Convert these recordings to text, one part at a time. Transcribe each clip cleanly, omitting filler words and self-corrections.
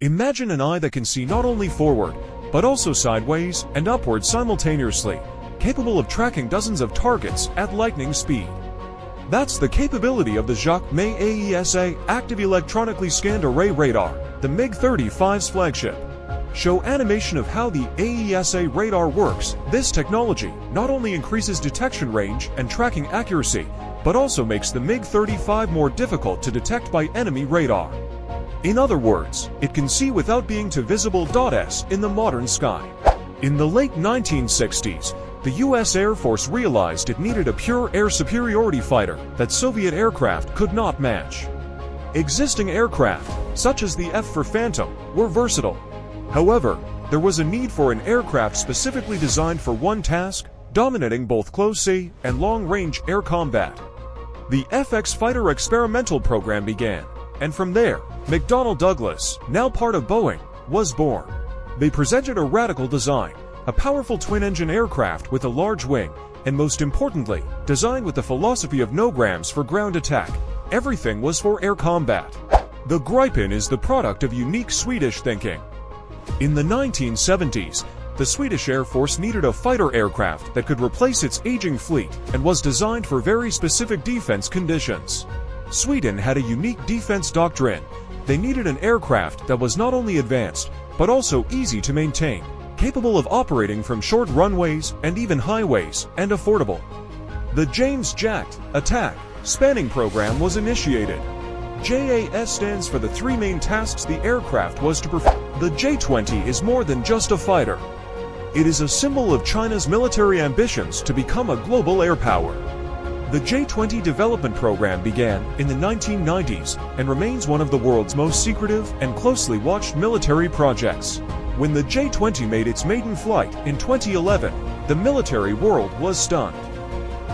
Imagine an eye that can see not only forward, but also sideways and upward simultaneously, capable of tracking dozens of targets at lightning speed. That's the capability of the Jacques May AESA Active Electronically Scanned Array Radar, the MiG-35's flagship. Show animation of how the AESA radar works. This technology not only increases detection range and tracking accuracy, but also makes the MiG-35 more difficult to detect by enemy radar. In other words, it can see without being too visible. S in the modern sky. In the late 1960s, the U.S. Air Force realized it needed a pure air superiority fighter that Soviet aircraft could not match. Existing aircraft, such as the F for Phantom, were versatile. However, there was a need for an aircraft specifically designed for one task, dominating both close-sea and long-range air combat. The FX Fighter experimental program began, and from there, McDonnell Douglas, now part of Boeing, was born. They presented a radical design, a powerful twin-engine aircraft with a large wing, and most importantly, designed with the philosophy of no grams for ground attack. Everything was for air combat. The Gripen is the product of unique Swedish thinking. In the 1970s, the Swedish Air Force needed a fighter aircraft that could replace its aging fleet and was designed for very specific defense conditions. Sweden had a unique defense doctrine. They needed an aircraft that was not only advanced, but also easy to maintain, capable of operating from short runways and even highways, and affordable. The James Jacked Attack Spanning program was initiated. JAS stands for the three main tasks the aircraft was to perform. The J-20 is more than just a fighter. It is a symbol of China's military ambitions to become a global air power. The J-20 development program began in the 1990s and remains one of the world's most secretive and closely watched military projects. When the J-20 made its maiden flight in 2011, the military world was stunned.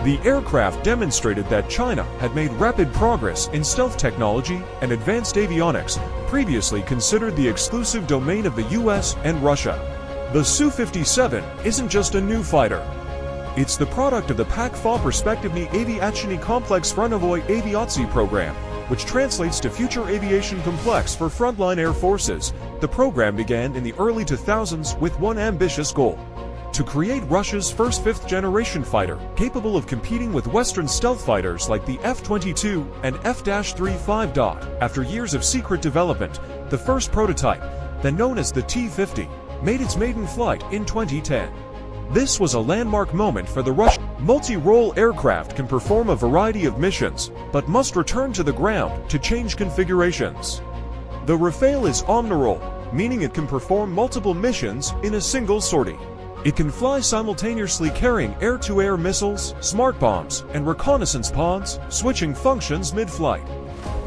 The aircraft demonstrated that China had made rapid progress in stealth technology and advanced avionics, previously considered the exclusive domain of the US and Russia. The Su-57 isn't just a new fighter. It's the product of the PAC-4 Perspektivny Aviacyjny Kompleks Frontowy Aviacji program, which translates to Future Aviation Complex for Frontline Air Forces. The program began in the early 2000s with one ambitious goal: to create Russia's first fifth-generation fighter, capable of competing with Western stealth fighters like the F-22 and F-35. After years of secret development, the first prototype, then known as the T-50, made its maiden flight in 2010. This was a landmark moment for the Russian. Multi-role aircraft can perform a variety of missions, but must return to the ground to change configurations. The Rafale is omnirole, meaning it can perform multiple missions in a single sortie. It can fly simultaneously carrying air-to-air missiles, smart bombs, and reconnaissance pods, switching functions mid-flight.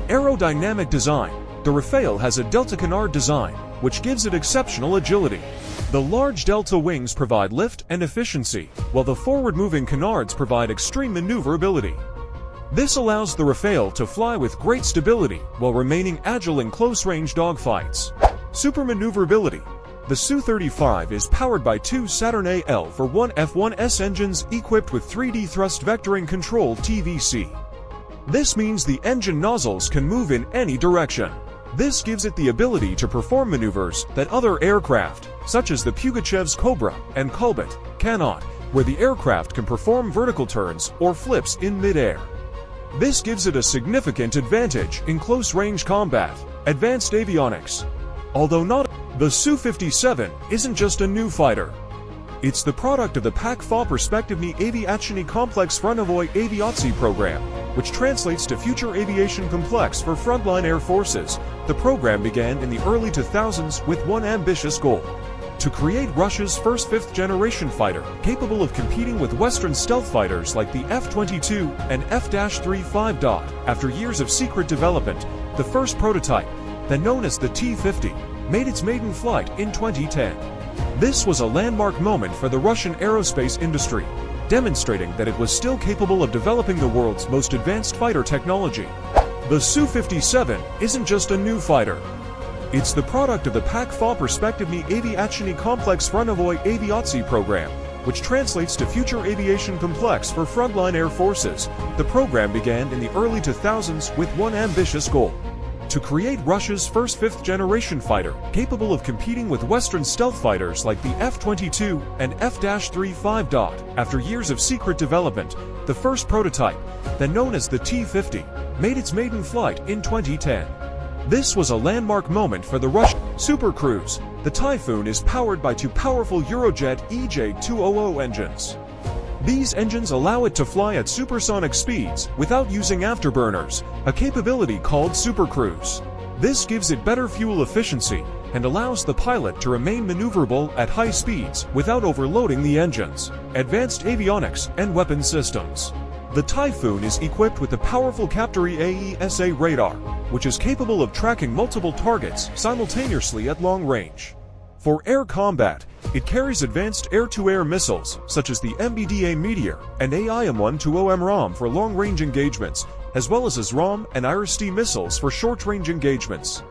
Aerodynamic design. The Rafale has a delta canard design, which gives it exceptional agility. The large delta wings provide lift and efficiency, while the forward-moving canards provide extreme maneuverability. This allows the Rafale to fly with great stability while remaining agile in close-range dogfights. Super maneuverability. The Su-35 is powered by two Saturn AL-1 F1S engines equipped with 3D thrust vectoring control (TVC). This means the engine nozzles can move in any direction. This gives it the ability to perform maneuvers that other aircraft, such as the Pugachev's Cobra and Kulbit, cannot, where the aircraft can perform vertical turns or flips in mid-air. This gives it a significant advantage in close-range combat. Advanced avionics. Although not, the Su-57 isn't just a new fighter. It's the product of the PAC-4 Perspektivny Aviacyjny Kompleks Frontowy Aviacji program, which translates to Future Aviation Complex for Frontline Air Forces. The program began in the early 2000s with one ambitious goal: to create Russia's first fifth-generation fighter, capable of competing with Western stealth fighters like the F-22 and F-35. After years of secret development, the first prototype, then known as the T-50, made its maiden flight in 2010. This was a landmark moment for the Russian aerospace industry, demonstrating that it was still capable of developing the world's most advanced fighter technology. The Su-57 isn't just a new fighter. It's the product of the PAC-4 Perspektivny Aviacyjny Kompleks Frontowy Aviacji program, which translates to Future Aviation Complex for Frontline Air Forces. The program began in the early 2000s with one ambitious goal: to create Russia's first fifth-generation fighter, capable of competing with Western stealth fighters like the F-22 and F-35. After years of secret development, the first prototype, then known as the T-50, made its maiden flight in 2010. This was a landmark moment for the Russian Super Cruise. The Typhoon is powered by two powerful Eurojet EJ200 engines. These engines allow it to fly at supersonic speeds without using afterburners, a capability called Super Cruise. This gives it better fuel efficiency and allows the pilot to remain maneuverable at high speeds without overloading the engines. Advanced avionics and weapon systems. The Typhoon is equipped with a powerful Captori AESA radar, which is capable of tracking multiple targets simultaneously at long range. For air combat, it carries advanced air-to-air missiles such as the MBDA Meteor and AIM-120M ROM for long-range engagements, as well as ASROM and IRIS-T missiles for short-range engagements.